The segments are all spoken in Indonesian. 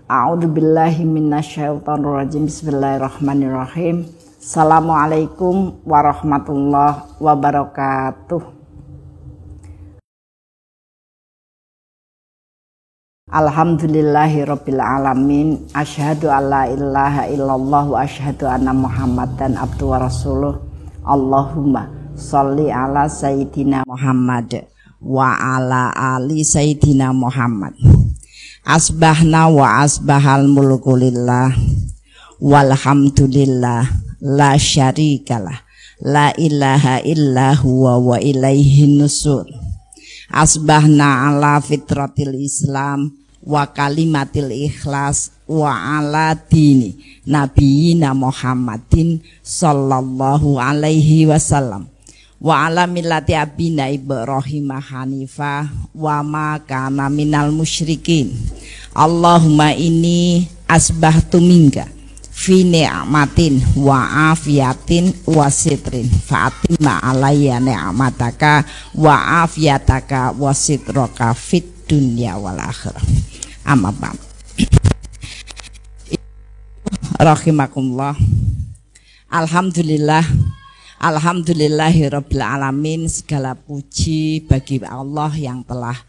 A'udzubillahi minasyaitonirrajim. Bismillahirrahmanirrahim. Assalamualaikum warahmatullahi wabarakatuh. Alhamdulillahirabbil alamin. Asyhadu alla ilaha illallah wa asyhadu anna Muhammadan abduhu wa rasuluh. Allahumma sholli ala sayyidina Muhammad wa ala ali sayyidina Muhammad. Asbahna wa asbahal mulku lillah walhamdulillah la syarikalah la ilaha illa huwa wa ilaihi nusur. Asbahna ala fitratil Islam wa kalimatil ikhlas wa ala dini nabiyina Muhammadin sallallahu alaihi wasallam wa ala millati abina Ibrahim hanifah wa ma kana minal musyrikin. Allahumma inni asbahtu minka fi ni'matin wa afiyatin wa sitrin fa'atimma alayya ni'mataka wa afiyataka wa sitraka fit dunya wal akhirah. Amma ba'd. Rahimakumullah. Alhamdulillah, alhamdulillahirabbil alamin. Segala puji bagi Allah yang telah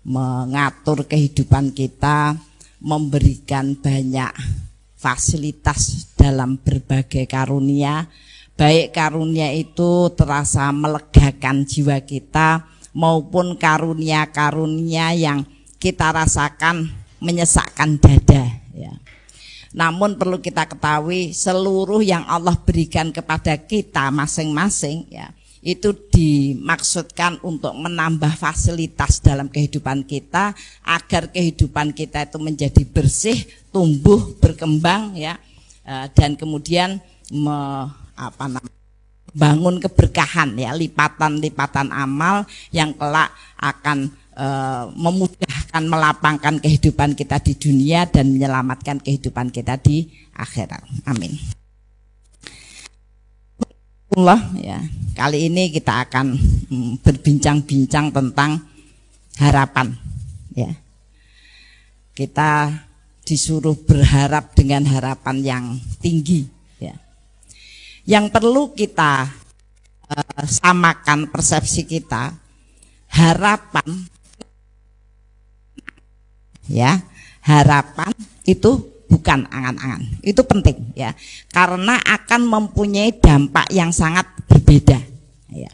mengatur kehidupan kita, memberikan banyak fasilitas dalam berbagai karunia. Baik karunia itu terasa melegakan jiwa kita maupun karunia-karunia yang kita rasakan menyesakkan dada ya. Namun perlu kita ketahui seluruh yang Allah berikan kepada kita masing-masing ya, itu dimaksudkan untuk menambah fasilitas dalam kehidupan kita agar kehidupan kita itu menjadi bersih, tumbuh, berkembang ya, dan kemudian bangun keberkahan ya, lipatan-lipatan amal yang kelak akan memudahkan, melapangkan kehidupan kita di dunia dan menyelamatkan kehidupan kita di akhirat. Amin. Ya, kali ini kita akan berbincang-bincang tentang harapan ya. Kita disuruh berharap dengan harapan yang tinggi ya. Yang perlu kita samakan persepsi kita, harapan ya, harapan itu bukan angan-angan, itu penting ya, karena akan mempunyai dampak yang sangat berbeda ya.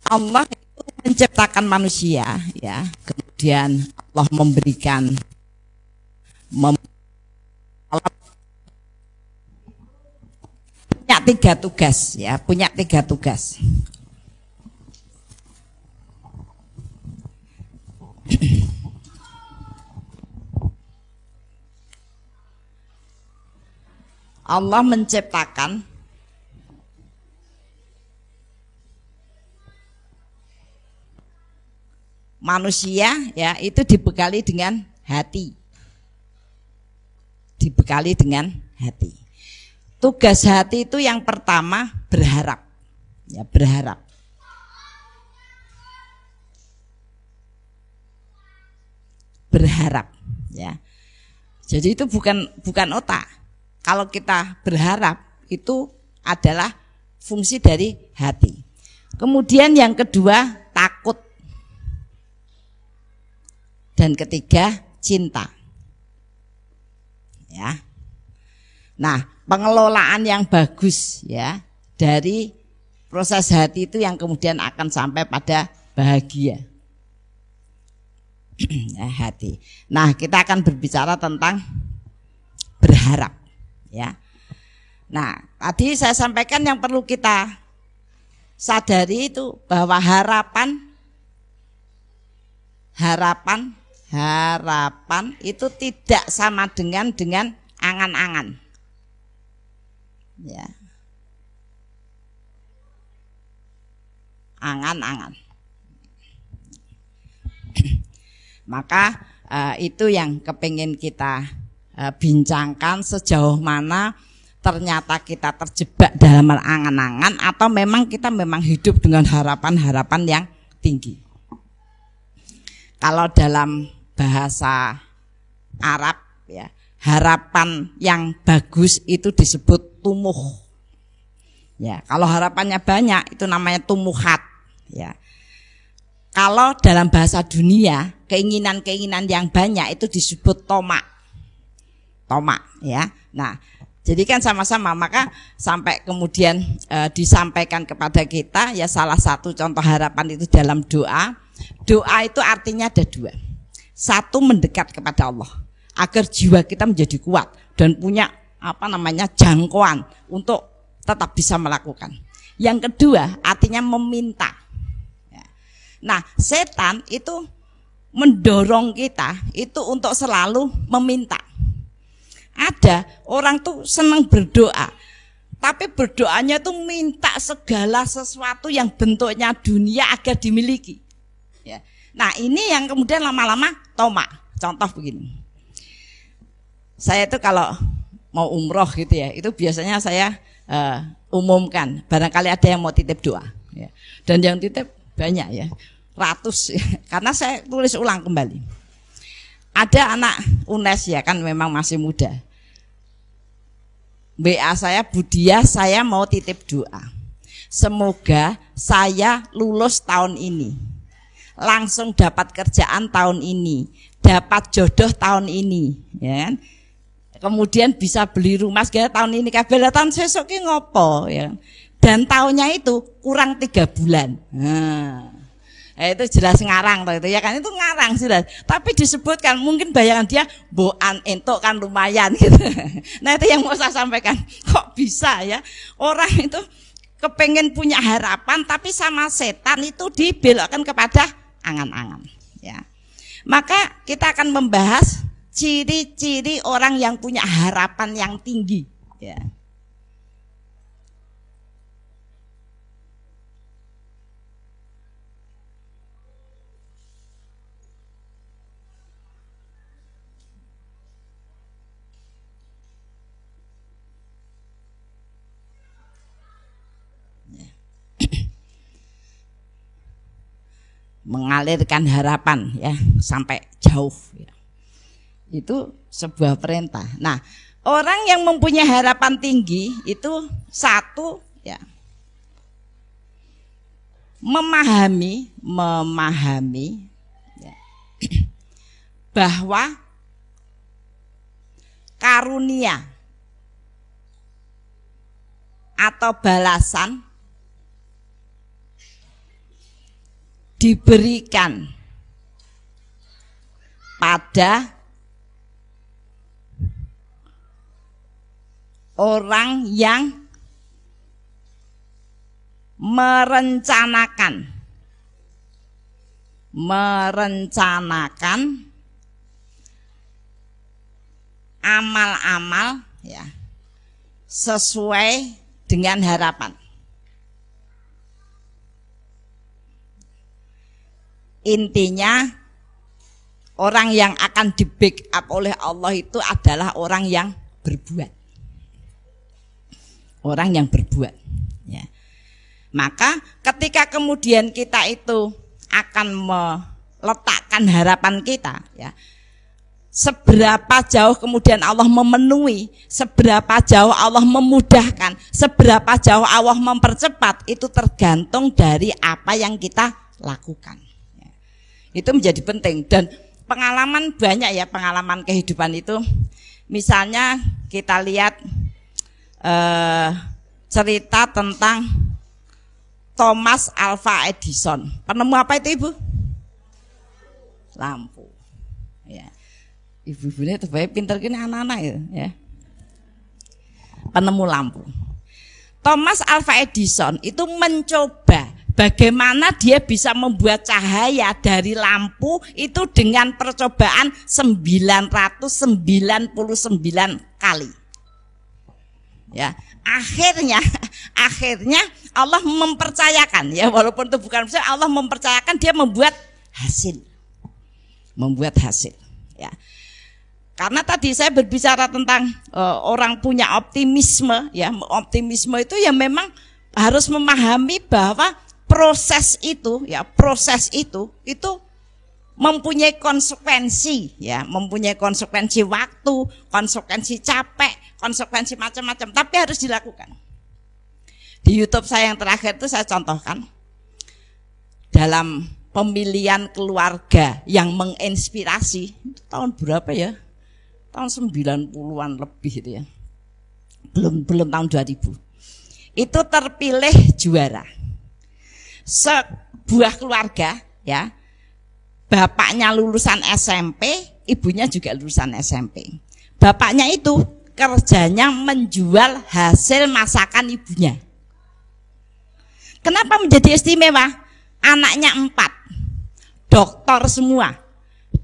Allah itu menciptakan manusia ya, kemudian Allah memberikan punya tiga tugas ya, punya tiga tugas. Allah menciptakan manusia ya, itu dibekali dengan hati. Dibekali dengan hati. Tugas hati itu yang pertama berharap. Ya, berharap. Berharap ya. Jadi itu bukan otak. Kalau kita berharap itu adalah fungsi dari hati. Kemudian yang kedua takut. Dan ketiga cinta. Ya. Nah, pengelolaan yang bagus ya dari proses hati itu yang kemudian akan sampai pada bahagia. Hati. Nah, kita akan berbicara tentang berharap. Ya. Nah, tadi saya sampaikan yang perlu kita sadari itu bahwa harapan itu tidak sama dengan angan-angan. Ya. Angan-angan. Maka itu yang kepingin kita bincangkan, sejauh mana ternyata kita terjebak dalam angan-angan atau memang kita hidup dengan harapan-harapan yang tinggi. Kalau dalam bahasa Arab ya, harapan yang bagus itu disebut tumuh. Ya, kalau harapannya banyak itu namanya tumuhat ya. Kalau dalam bahasa dunia, keinginan-keinginan yang banyak itu disebut tomak. Tomak ya. Nah, jadi kan sama-sama, maka sampai kemudian disampaikan kepada kita ya, salah satu contoh harapan itu dalam doa. Doa itu artinya ada dua. Satu, mendekat kepada Allah agar jiwa kita menjadi kuat dan punya jangkauan untuk tetap bisa melakukan. Yang kedua, artinya meminta. Nah, setan itu mendorong kita itu untuk selalu meminta. Ada orang tuh senang berdoa, tapi berdoanya tuh minta segala sesuatu yang bentuknya dunia agar dimiliki. Ya. Nah, ini yang kemudian lama-lama tomak. Contoh begini, saya itu kalau mau umroh gitu ya, itu biasanya saya umumkan, barangkali ada yang mau titip doa. Ya. Dan yang titip banyak ya, ratus ya. Karena saya tulis ulang kembali. Ada anak UNES ya, kan memang masih muda. WA saya, Budia, saya mau titip doa. Semoga saya lulus tahun ini, langsung dapat kerjaan tahun ini, dapat jodoh tahun ini, ya kan? Kemudian bisa beli rumah segala tahun ini. Kabeh tahun sesuk ki ngopo ya. Dan tahunnya itu kurang 3 bulan. Itu jelas ngarang toh itu ya kan, itu ngarang jelas. Tapi disebutkan mungkin bayangan dia boan entuk kan lumayan gitu. Nah, itu yang mau saya sampaikan. Kok bisa ya orang itu kepengen punya harapan tapi sama setan itu dibelokkan kepada angan-angan ya. Maka kita akan membahas ciri-ciri orang yang punya harapan yang tinggi ya. Mengalirkan harapan ya sampai jauh ya. Itu sebuah perintah. Nah, orang yang mempunyai harapan tinggi itu satu ya, memahami ya, bahwa karunia atau balasan diberikan pada orang yang merencanakan amal-amal ya sesuai dengan harapan. Intinya orang yang akan di backup oleh Allah itu adalah orang yang berbuat. Orang yang berbuat ya. Maka ketika kemudian kita itu akan meletakkan harapan kita ya, seberapa jauh kemudian Allah memenuhi, seberapa jauh Allah memudahkan, seberapa jauh Allah mempercepat, itu tergantung dari apa yang kita lakukan. Itu menjadi penting. Dan pengalaman banyak ya, pengalaman kehidupan itu. Misalnya kita lihat cerita tentang Thomas Alva Edison. Penemu apa itu, Ibu? Lampu ya. Ibu-ibunya itu baik pinter gini anak-anak ya. Penemu lampu. Thomas Alva Edison itu mencoba bagaimana dia bisa membuat cahaya dari lampu itu dengan percobaan 999 kali. Ya, akhirnya Allah mempercayakan ya, walaupun itu bukan bisa, Allah mempercayakan dia membuat hasil ya. Karena tadi saya berbicara tentang orang punya optimisme ya, optimisme itu ya memang harus memahami bahwa proses itu mempunyai konsekuensi, ya, mempunyai konsekuensi waktu, konsekuensi capek, konsekuensi macam-macam, tapi harus dilakukan. Di YouTube saya yang terakhir itu saya contohkan dalam pemilihan keluarga yang menginspirasi, itu tahun berapa ya? Tahun 90-an lebih itu ya. Belum tahun 2000. Itu terpilih juara. Sebuah keluarga, ya. Bapaknya lulusan SMP, ibunya juga lulusan SMP. Bapaknya itu kerjanya menjual hasil masakan ibunya. Kenapa menjadi istimewa? Anaknya 4, doktor semua,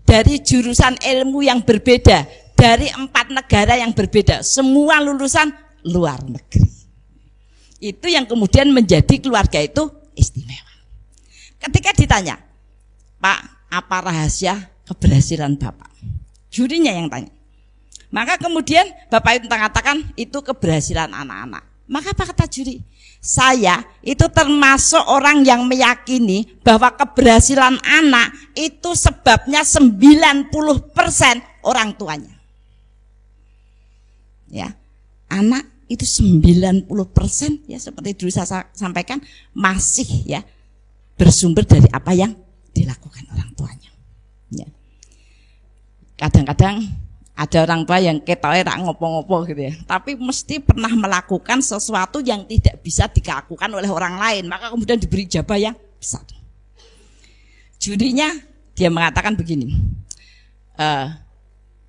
dari jurusan ilmu yang berbeda, dari 4 negara yang berbeda, semua lulusan luar negeri. Itu yang kemudian menjadi keluarga itu istimewa. Ketika ditanya, Pak, apa rahasia keberhasilan Bapak? Jurinya yang tanya. Maka kemudian Bapak itu mengatakan itu keberhasilan anak-anak. Maka apa kata juri? Saya itu termasuk orang yang meyakini bahwa keberhasilan anak itu sebabnya 90% orang tuanya. Ya, anak itu 90% ya seperti dulu saya sampaikan masih ya bersumber dari apa yang dilakukan orang tuanya. Ya. Kadang-kadang ada orang tua yang ketoknya tak ngopo-ngopo gitu ya, tapi mesti pernah melakukan sesuatu yang tidak bisa dilakukan oleh orang lain, maka kemudian diberi ijabah yang besar. Jurinya dia mengatakan begini,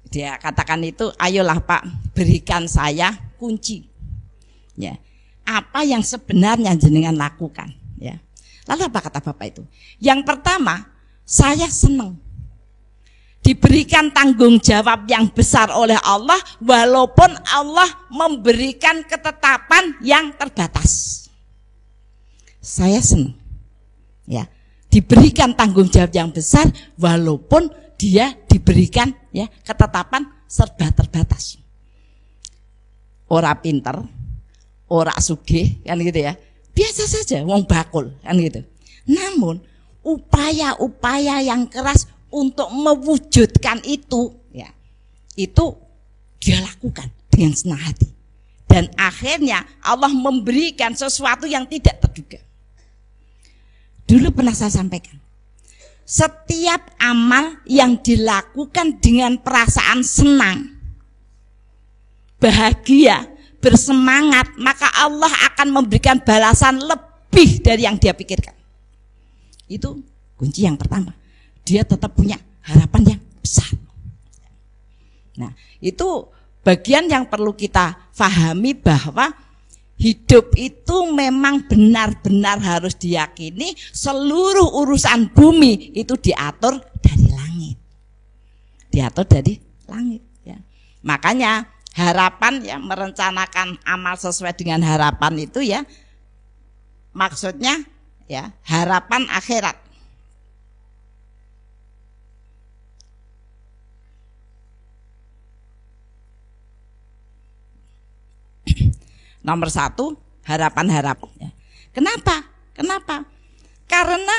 dia katakan itu, ayolah Pak, berikan saya kunci, ya, apa yang sebenarnya jenengan lakukan, ya. Lalu apa kata Bapak itu? Yang pertama, saya senang diberikan tanggung jawab yang besar oleh Allah, walaupun Allah memberikan ketetapan yang terbatas. Saya senang, ya, diberikan tanggung jawab yang besar, walaupun dia diberikan ya ketetapan serba terbatas. Ora pinter, ora sugih, kan gitu ya. Biasa saja, wong bakul, kan gitu. Namun upaya-upaya yang keras untuk mewujudkan itu, ya, itu dia lakukan dengan senang hati. Dan akhirnya Allah memberikan sesuatu yang tidak terduga. Dulu pernah saya sampaikan, setiap amal yang dilakukan dengan perasaan senang, bahagia, bersemangat, maka Allah akan memberikan balasan lebih dari yang dia pikirkan. Itu kunci yang pertama. Dia tetap punya harapan yang besar. Nah, itu bagian yang perlu kita pahami, bahwa hidup itu memang benar-benar harus diyakini seluruh urusan bumi itu diatur dari langit. Diatur dari langit, ya. Makanya harapan, ya, merencanakan amal sesuai dengan harapan itu, ya, maksudnya ya harapan akhirat. Nomor 1, harapan-harapan. Ya. Kenapa? Karena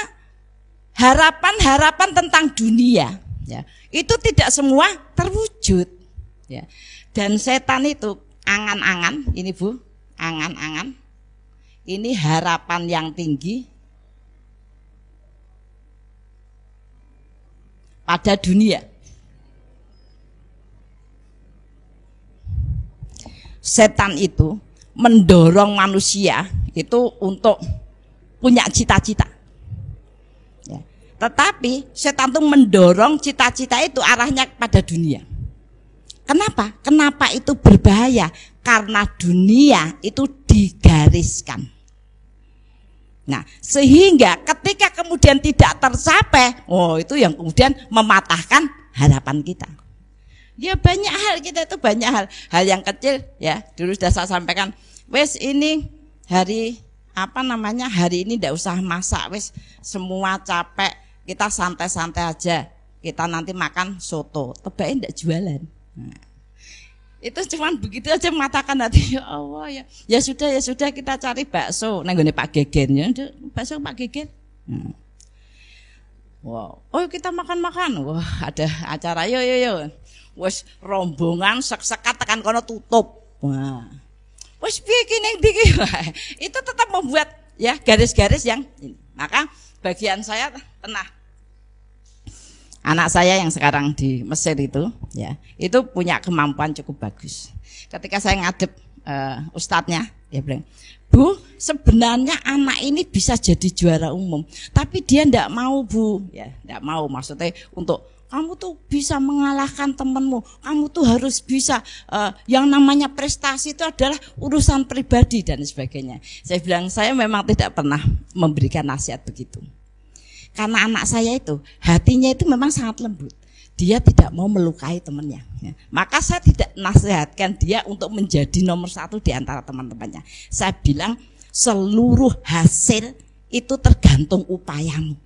harapan-harapan tentang dunia, ya, itu tidak semua terwujud. Ya. Dan setan itu angan-angan, ini Bu, angan-angan. Ini harapan yang tinggi pada dunia. Setan itu mendorong manusia itu untuk punya cita-cita. Ya. Tetapi setan itu mendorong cita-cita itu arahnya pada dunia. Kenapa? Kenapa itu berbahaya? Karena dunia itu digariskan. Nah, sehingga ketika kemudian tidak tercapai, itu yang kemudian mematahkan harapan kita. Ya banyak hal, kita itu banyak hal yang kecil, ya. Dulu sudah saya sampaikan, wes ini hari hari ini ndak usah masak, wes semua capek, kita santai-santai aja, kita nanti makan soto, tebakin ndak jualan. Nah, itu cuman begitu aja mengatakan hati, ya Allah, ya sudah kita cari bakso, nenggone Pak Geger, ya bakso Pak Geger. Wow. Oh kita makan-makan. Wah ada acara yo. Wes rombongan sek-sekat tekan kono tutup. Wah. Wes piye iki ning ndi iki? Itu tetap membuat ya garis-garis yang ini. Maka bagian saya tenah. Anak saya yang sekarang di Mesir itu ya, itu punya kemampuan cukup bagus. Ketika saya ngadep ustadznya, dia bilang, "Bu, sebenarnya anak ini bisa jadi juara umum, tapi dia ndak mau, Bu." Ya, ndak mau maksudnya untuk kamu tuh bisa mengalahkan temanmu, kamu tuh harus bisa, yang namanya prestasi itu adalah urusan pribadi dan sebagainya. Saya bilang, saya memang tidak pernah memberikan nasihat begitu. Karena anak saya itu, hatinya itu memang sangat lembut. Dia tidak mau melukai temannya. Ya. Maka saya tidak nasihatkan dia untuk menjadi nomor 1 di antara teman-temannya. Saya bilang, seluruh hasil itu tergantung upayamu.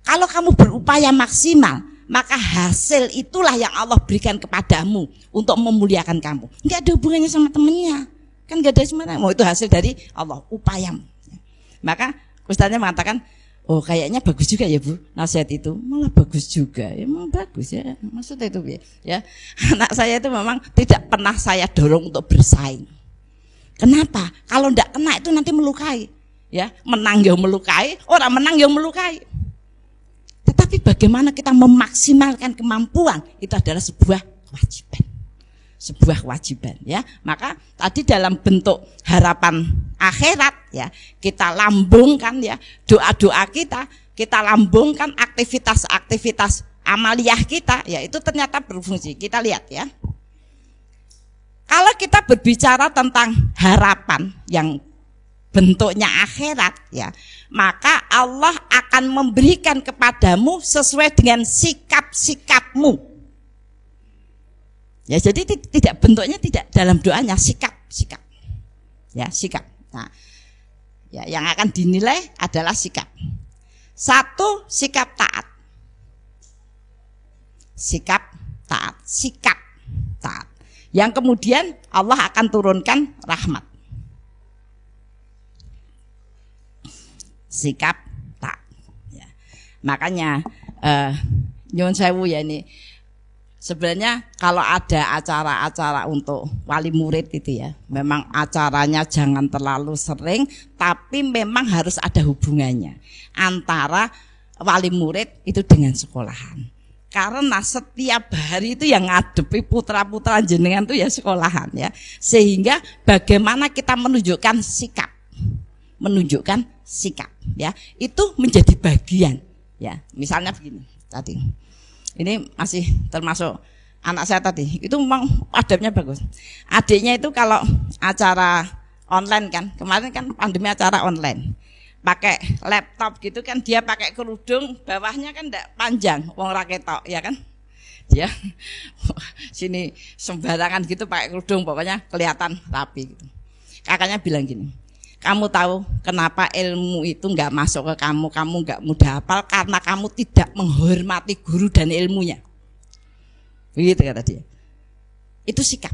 Kalau kamu berupaya maksimal, maka hasil itulah yang Allah berikan kepadamu untuk memuliakan kamu. Enggak ada hubungannya sama temennya. Kan enggak ada semuanya. Mau itu hasil dari Allah, upayamu. Maka ustaznya mengatakan, oh kayaknya bagus juga ya Bu, nasihat itu. Malah bagus juga. Emang bagus ya. Maksudnya itu ya. Anak saya itu memang tidak pernah saya dorong untuk bersaing. Kenapa? Kalau enggak kena itu nanti melukai. Ya, menang yang melukai, orang menang yang melukai. Tetapi bagaimana kita memaksimalkan kemampuan itu adalah sebuah kewajiban. Sebuah kewajiban ya. Maka tadi dalam bentuk harapan akhirat ya, kita lambungkan ya doa-doa kita lambungkan aktivitas-aktivitas amaliyah kita ya, itu ternyata berfungsi. Kita lihat ya. Kalau kita berbicara tentang harapan yang bentuknya akhirat ya, maka Allah akan memberikan kepadamu sesuai dengan sikap-sikapmu. Ya, jadi tidak bentuknya tidak dalam doanya, sikap. Ya, sikap. Nah, ya yang akan dinilai adalah sikap. 1, sikap taat. Sikap taat. Yang kemudian Allah akan turunkan rahmat. Sikap tak ya. Makanya nyuwun sewu ya, ini sebenarnya kalau ada acara-acara untuk wali murid itu ya, memang acaranya jangan terlalu sering, tapi memang harus ada hubungannya antara wali murid itu dengan sekolahan. Karena setiap hari itu yang ngadepi putra-putra jenengan itu ya sekolahan ya. Sehingga bagaimana kita menunjukkan sikap ya, itu menjadi bagian ya. Misalnya begini tadi, ini masih termasuk anak saya tadi, itu memang adabnya bagus. Adiknya itu kalau acara online kan, kemarin kan pandemi acara online, pakai laptop gitu kan, dia pakai kerudung, bawahnya kan enggak panjang, wong ra ketok ya kan, dia sini sembarangan gitu pakai kerudung, pokoknya kelihatan rapi gitu. Kakaknya bilang gini, kamu tahu kenapa ilmu itu enggak masuk ke kamu enggak mudah hafal? Karena kamu tidak menghormati guru dan ilmunya. Begitu kata dia. Itu sikap.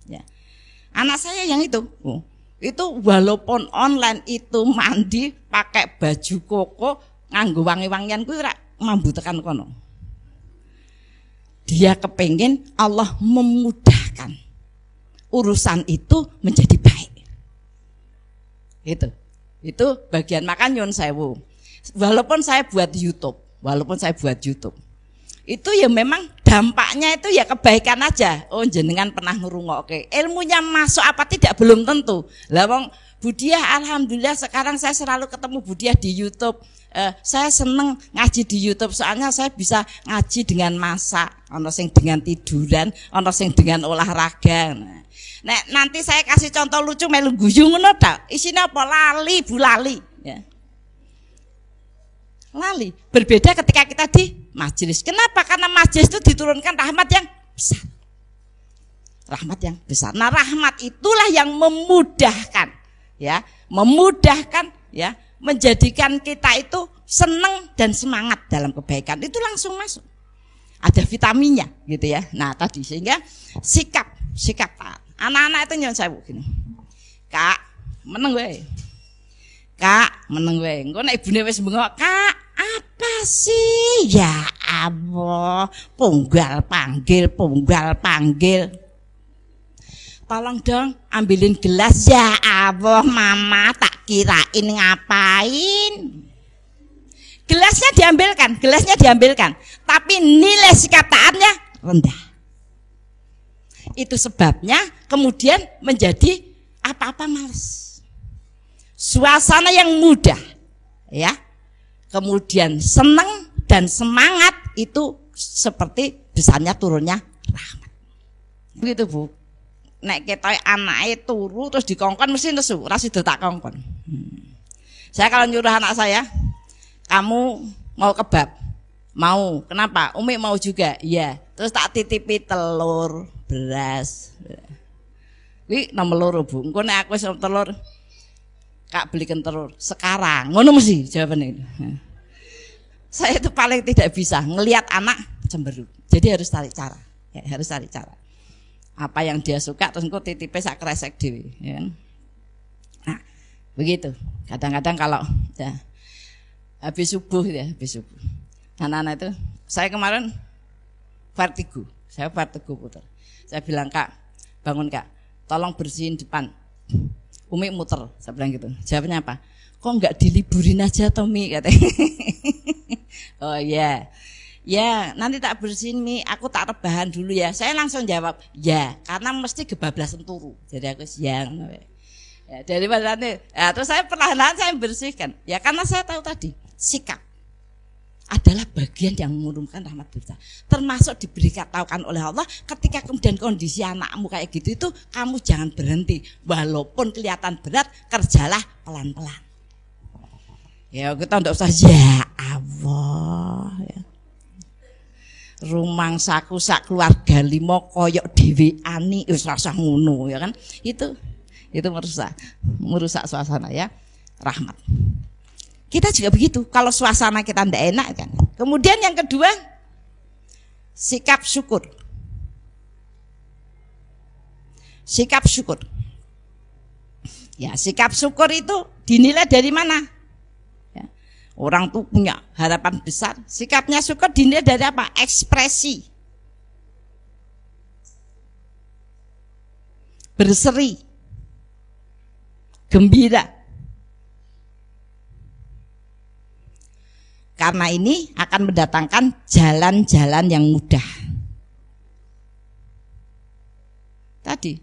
Ya. Anak saya yang itu walaupun online itu mandi pakai baju koko nganggo wangi-wangian kuwi ora mambu tekan kono. Dia kepengen Allah memudahkan urusan itu menjadi baik. Itu bagian. Maka nyun sewu. Walaupun saya buat YouTube, itu ya memang dampaknya itu ya kebaikan aja. Oh jenengan pernah ngrungokke. Ilmunya masuk apa tidak belum tentu. Lah wong Budiah alhamdulillah sekarang saya selalu ketemu Budiah di YouTube. Saya seneng ngaji di YouTube soalnya saya bisa ngaji dengan masak, ono sing dengan tiduran, ono sing dengan olahraga. Nek nanti saya kasih contoh lucu melu guyu ngono ta. Isine apa? Lali, Bu lali ya. Lali. Berbeda ketika kita di majelis. Kenapa? Karena majelis itu diturunkan rahmat yang besar. Rahmat yang besar. Nah, rahmat itulah yang memudahkan ya, menjadikan kita itu senang dan semangat dalam kebaikan. Itu langsung masuk. Ada vitaminnya gitu ya. Nah, tadi sehingga sikap taat. Anak-anak itu nyuwun sewu gini. Kak, meneng wae. Kak, meneng wae. Engko nek ibune wis bengok, "Kak, apa sih? Ya Allah, punggal panggil. Tolong dong ambilin gelas." Ya Allah, Mama, tak kirain ngapain. Gelasnya diambilkan, tapi nilai sikap taatnya rendah. Itu sebabnya kemudian menjadi apa-apa males. Suasana yang mudah, ya, kemudian senang dan semangat itu seperti besarnya turunnya rahmat. Begitu Bu. Nek ketoke anake turu terus dikongkon mesti nesu, ora sida tak kongkon. Saya kalau nyuruh anak saya, kamu mau kebab? Mau. Kenapa? Umi mau juga. Iya. Terus tak titipi telur, beras. Wi nomor loro Bu. Engko nek aku wis telur, Kak belikan telur sekarang. Ngono mesti jawabannya itu. Saya itu paling tidak bisa ngelihat anak cemberut. Jadi harus cari cara. Ya, harus cari cara. Apa yang dia suka terus engko titipe sak kresek dhewe, ya. Nah, begitu. Kadang-kadang kalau ya habis subuh. Anak-anak itu, saya kemarin vertigo putar. Saya bilang, "Kak, bangun Kak, tolong bersihin depan." Umi muter, saya bilang gitu. Jawabnya apa? "Kok enggak diliburin aja Tommy?" katanya. Oh iya. Ya, nanti tak bersihin Mi, aku tak rebahan dulu ya. Saya langsung jawab, "Ya, karena mesti kebablasan turu." Jadi aku siang. Ya, daripada nanti. Ya, terus saya perlahan-lahan saya bersihkan. Ya, karena saya tahu tadi, sikap adalah bagian yang mengurungkan rahmat besar. Termasuk diberitahukan oleh Allah ketika kemudian kondisi anakmu kayak gitu itu kamu jangan berhenti. Walaupun kelihatan berat, kerjalah pelan-pelan. Ya kita tidak usah ya Allah. Ya. Rumangsaku sak keluarga 5 koyok dheweani wis rasah ngono ya kan. Itu merusak suasana ya. Rahmat. Kita juga begitu, kalau suasana kita tidak enak kan. Kemudian yang kedua, sikap syukur. Sikap syukur. Ya, sikap syukur itu dinilai dari mana? Ya, orang tuh punya harapan besar. Sikapnya syukur dinilai dari apa? Ekspresi. Berseri. Gembira. Karena ini akan mendatangkan jalan-jalan yang mudah. Tadi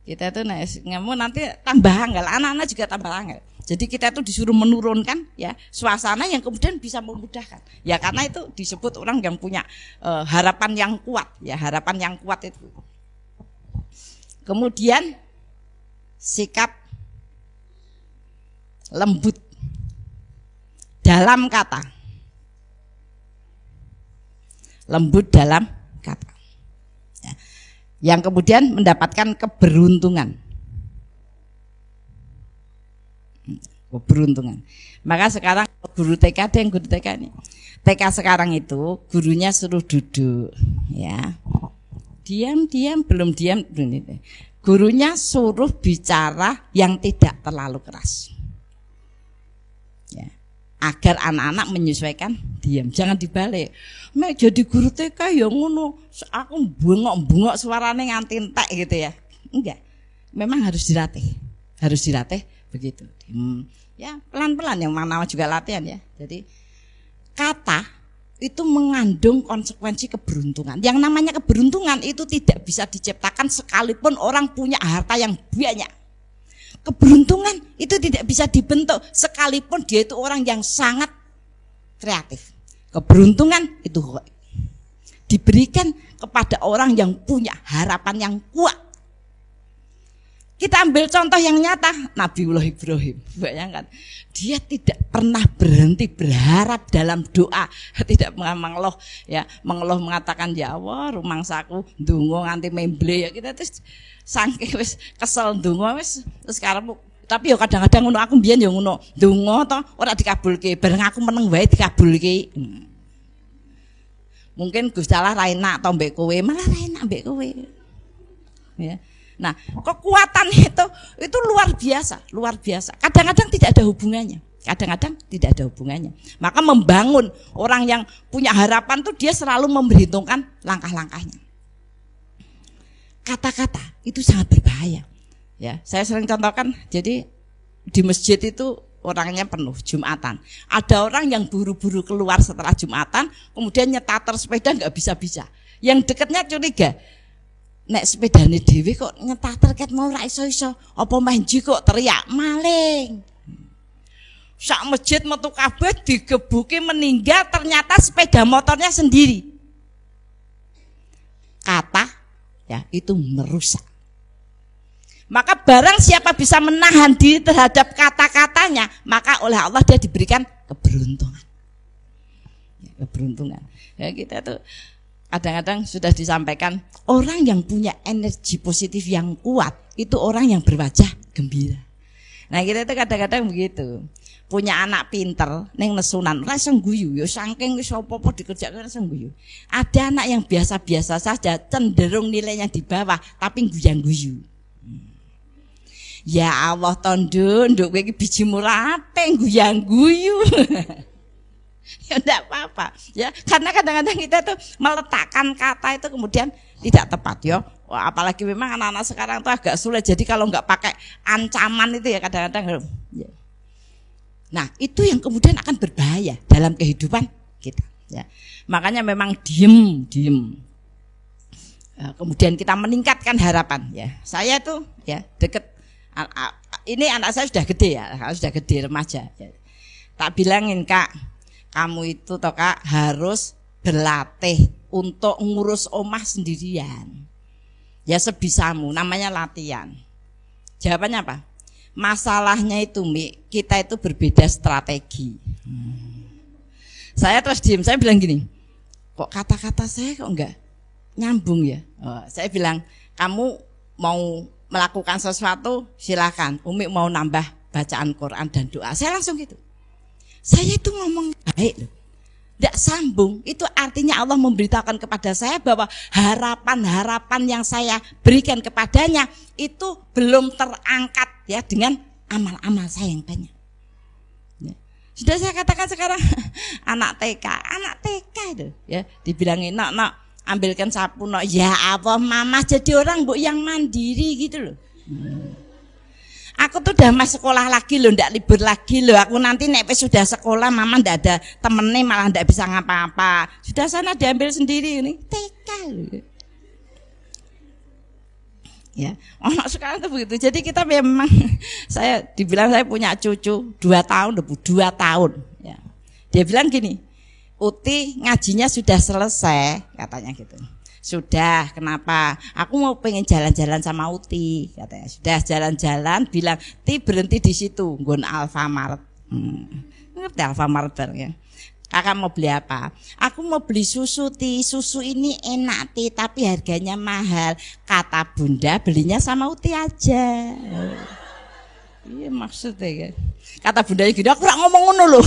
kita itu ngomong nanti tambah angel, anak-anak juga tambah angel. Jadi kita itu disuruh menurunkan ya suasana yang kemudian bisa memudahkan. Ya karena itu disebut orang yang punya harapan yang kuat, ya harapan yang kuat itu. Kemudian sikap lembut dalam kata. Lembut dalam kata. Ya. Yang kemudian mendapatkan keberuntungan. Keberuntungan. Maka sekarang guru TK ada yang guru TK ini. TK sekarang itu gurunya suruh duduk, ya. Diam, belum diam. Gurunya suruh bicara yang tidak terlalu keras. Ya. Agar anak-anak menyesuaikan diam, jangan dibalik. Mek jadi guru TK ya ngono, aku bengok-bengok suarane nganti entek gitu ya. Enggak. Memang harus dilatih begitu. Ya, pelan-pelan yang mana juga latihan ya. Jadi kata itu mengandung konsekuensi keberuntungan. Yang namanya keberuntungan itu tidak bisa diciptakan sekalipun orang punya harta yang banyak. Keberuntungan itu tidak bisa dibentuk sekalipun dia itu orang yang sangat kreatif. Keberuntungan itu diberikan kepada orang yang punya harapan yang kuat. Kita ambil contoh yang nyata, Nabiullah Ibrahim. Bayangkan, dia tidak pernah berhenti berharap dalam doa, tidak mengeluh ya, mengeluh mengatakan ya Allah, rumangsaku ndonga nganti memble ya kita terus saking wis kesel ndonga wis terus karep. Tapi ya kadang-kadang ngono aku mbiyen ya ngono, ndonga to ora dikabulke, bareng aku meneng wae dikabulke. Mungkin Gusti Allah ra enak to mbek kowe, malah ra enak mbek kowe. Ya. Nah, kekuatan itu luar biasa, luar biasa. Kadang-kadang tidak ada hubungannya. Kadang-kadang tidak ada hubungannya. Maka membangun orang yang punya harapan tuh dia selalu memperhitungkan langkah-langkahnya. Kata-kata itu sangat berbahaya. Ya, saya sering contohkan. Jadi di masjid itu orangnya penuh Jumatan. Ada orang yang buru-buru keluar setelah Jumatan, kemudian nyetater sepeda nggak bisa-bisa. Yang dekatnya curiga. Nek sepedane dhewe kok nyetater ket mau ra iso-iso, apa manji kok teriak maling. Sak masjid metu kabeh digebuki meninggal, ternyata sepeda motornya sendiri. Kata ya itu merusak. Maka barang siapa bisa menahan diri terhadap kata-katanya, maka oleh Allah dia diberikan keberuntungan. Ya, keberuntungan. Ya kita tuh kadang-kadang sudah disampaikan, orang yang punya energi positif yang kuat itu orang yang berwajah gembira. Nah kita itu kadang-kadang begitu, punya anak pinter neng nesunan rasa guyu, yo saking wis apa-apa dikerjakan rasa guyu. Ada anak yang biasa-biasa saja, cenderung nilainya di bawah tapi guyang-guyu. Ya Allah tondo, nduk kowe iki biji murape guyang-guyu. Ya enggak apa-apa ya, karena kadang-kadang kita tuh meletakkan kata itu kemudian tidak tepat ya. Wah, apalagi memang anak-anak sekarang tuh agak sulit, jadi kalau nggak pakai ancaman itu ya kadang-kadang ya. Nah itu yang kemudian akan berbahaya dalam kehidupan kita ya. Makanya memang diem ya, kemudian kita meningkatkan harapan ya. Saya tuh ya deket ini anak saya sudah gede ya, sudah gede remaja ya. Tak bilangin Kak, kamu itu toh Kak harus berlatih untuk ngurus omah sendirian. Ya sebisamu, namanya latihan. Jawabannya apa? Masalahnya itu Mi, kita itu berbeda strategi. Saya terus diem, saya bilang gini, kok kata-kata saya kok enggak nyambung ya? Saya bilang, kamu mau melakukan sesuatu silakan, Umi mau nambah bacaan Quran dan doa. Saya langsung gitu. Saya itu ngomong baik loh, tidak sambung. Itu artinya Allah memberitakan kepada saya bahwa harapan-harapan yang saya berikan kepadanya itu belum terangkat ya dengan amal-amal saya yang banyak. Ya. Sudah saya katakan sekarang anak TK itu ya dibilangin nak ambilkan sapu nak, ya apa mama jadi orang bu yang mandiri gitu loh. Aku tuh udah mas sekolah lagi loh, ndak libur lagi loh. Aku nanti nek sudah sekolah, mama ndak ada temennya, malah ndak bisa ngapa-apa. Sudah sana diambil sendiri ini TK loh. Ya, anak sekarang tuh begitu. Jadi kita memang, saya dibilang saya punya cucu 2 tahun, 2 tahun. Ya. Dia bilang gini, Uti ngajinya sudah selesai, katanya gitu. Sudah, kenapa? Aku mau pengen jalan-jalan sama Uti, katanya. Sudah jalan-jalan, bilang, Ti berhenti di situ, nggon Alfamart. Ngerti Alfamart ya. Kakak mau beli apa? Aku mau beli susu Ti, susu ini enak Ti, tapi harganya mahal. Kata bunda belinya sama Uti aja. Iya maksudnya kan. Kata bundanya gitu, aku gak ngomong ngono loh.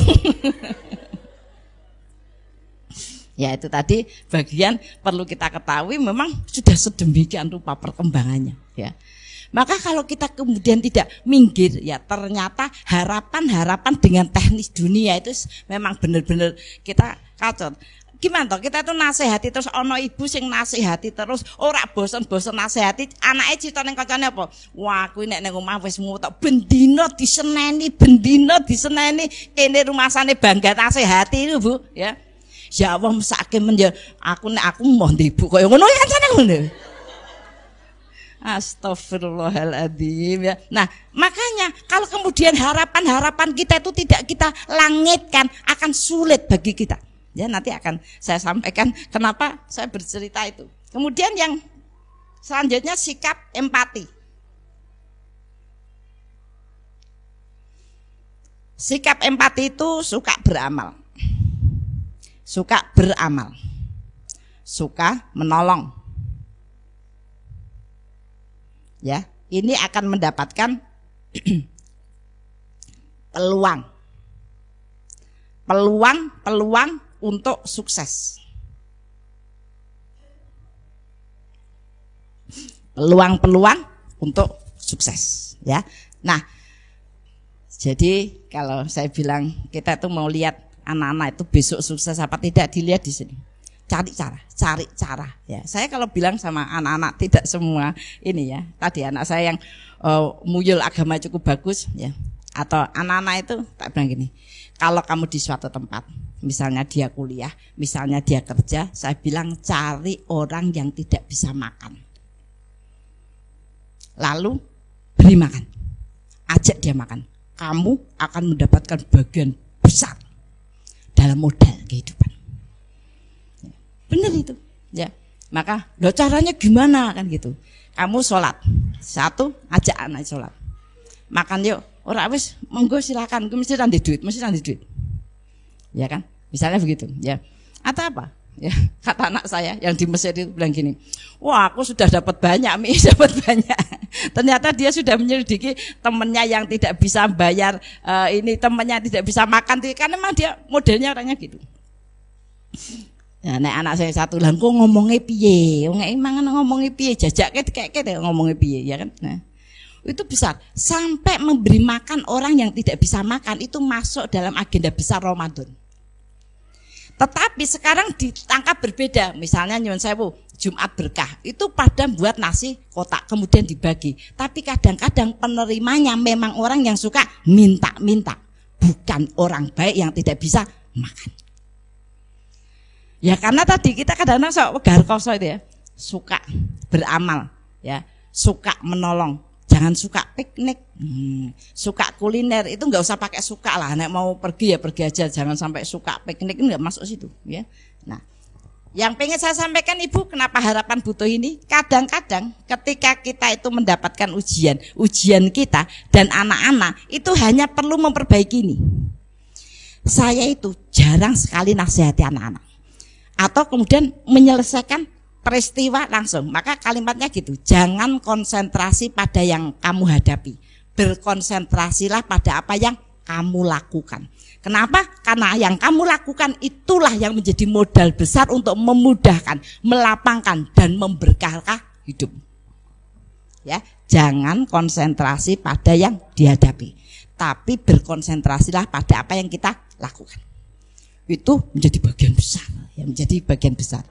Ya itu tadi bagian perlu kita ketahui, memang sudah sedemikian rupa perkembangannya ya. Maka kalau kita kemudian tidak minggir ya, ternyata harapan-harapan dengan teknis dunia itu memang benar-benar kita kacau. Gimana toh kita tuh nasihati terus ono ibu sing nasihati terus ora bosen-bosen nasihati anake cita ning kancane apa? Wah, kuwi nek ning omah wis mutok bendina diseneni kene rumasane bangga nasihati itu Bu ya. Ya Allah mesake men ya aku mau ibu kaya ngono ya kancane ngono. Astagfirullahaladzim ya. Nah makanya kalau kemudian harapan-harapan kita itu tidak kita langitkan akan sulit bagi kita. Ya nanti akan saya sampaikan kenapa saya bercerita itu. Kemudian yang selanjutnya sikap empati. Sikap empati itu suka beramal. Suka beramal. Suka menolong. Ya, ini akan mendapatkan peluang untuk sukses. Peluang untuk sukses, ya. Nah, jadi kalau saya bilang kita tuh mau lihat anak-anak itu besok sukses apa tidak, dilihat di sini. Cari cara, ya. Saya kalau bilang sama anak-anak, tidak semua ini ya. Tadi anak saya yang muyul agama cukup bagus, ya. Atau anak-anak itu tak bilang gini, kalau kamu di suatu tempat, misalnya dia kuliah, misalnya dia kerja, saya bilang cari orang yang tidak bisa makan. Lalu beri makan, ajak dia makan. Kamu akan mendapatkan bagian besar dalam modal kehidupan. Benar itu, ya. Maka, loh caranya gimana kan gitu? Kamu sholat, satu ajak anak sholat, makan yuk. Orang wis monggo silakan, mesti nanti duit, ya kan? Misalnya begitu, ya. Atau apa? Ya, kata anak saya yang di Mesir itu bilang gini, wah aku sudah dapat banyak Mi, dapat banyak. Ternyata dia sudah menyelidiki temannya yang tidak bisa bayar, ini temannya tidak bisa makan, karena memang dia modelnya orangnya gitu. Ya, nek anak saya satu lah, kok ngomongnya piye? Emang ngomongnya piye? Jajaknya kayak ngomongnya piye, ya kan? Nah. Itu besar, sampai memberi makan orang yang tidak bisa makan itu masuk dalam agenda besar Ramadan. Tetapi sekarang ditangkap berbeda, misalnya nyuwun sewu Jumat berkah itu pada buat nasi kotak kemudian dibagi, tapi kadang-kadang penerimanya memang orang yang suka minta-minta, bukan orang baik yang tidak bisa makan. Ya karena tadi kita kadang-kadang sok garkoso itu ya, suka beramal, ya suka menolong. Jangan suka piknik, suka kuliner itu nggak usah pakai suka lah. Nek mau pergi ya pergi aja, jangan sampai suka piknik itu nggak masuk situ, ya. Nah, yang pengen saya sampaikan Ibu, kenapa harapan butuh ini? Kadang-kadang ketika kita itu mendapatkan ujian kita dan anak-anak itu hanya perlu memperbaiki ini. Saya itu jarang sekali nasihati anak-anak, atau kemudian menyelesaikan peristiwa langsung. Maka kalimatnya gitu, jangan konsentrasi pada yang kamu hadapi, berkonsentrasilah pada apa yang kamu lakukan. Kenapa? Karena yang kamu lakukan itulah yang menjadi modal besar untuk memudahkan, melapangkan dan memberkahkan hidup. Ya, jangan konsentrasi pada yang dihadapi, tapi berkonsentrasilah pada apa yang kita lakukan. Itu menjadi bagian besar, ya, menjadi bagian besar.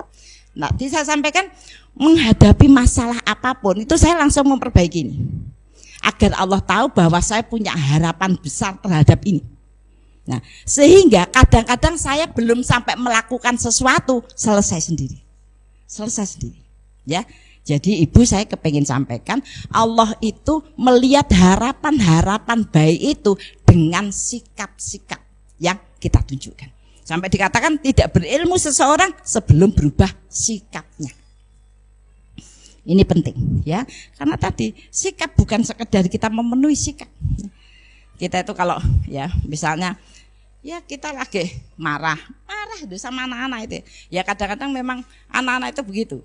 Nah, saya sampaikan menghadapi masalah apapun itu saya langsung memperbaiki ini, agar Allah tahu bahwa saya punya harapan besar terhadap ini. Nah, sehingga kadang-kadang saya belum sampai melakukan sesuatu selesai sendiri, ya. Jadi Ibu saya kepengin sampaikan, Allah itu melihat harapan-harapan baik itu dengan sikap-sikap yang kita tunjukkan. Sampai dikatakan tidak berilmu seseorang sebelum berubah sikapnya. Ini penting, ya. Karena tadi sikap bukan sekedar kita memenuhi sikap. Kita itu kalau ya misalnya ya kita lagi marah itu sama anak-anak itu. Ya kadang-kadang memang anak-anak itu begitu.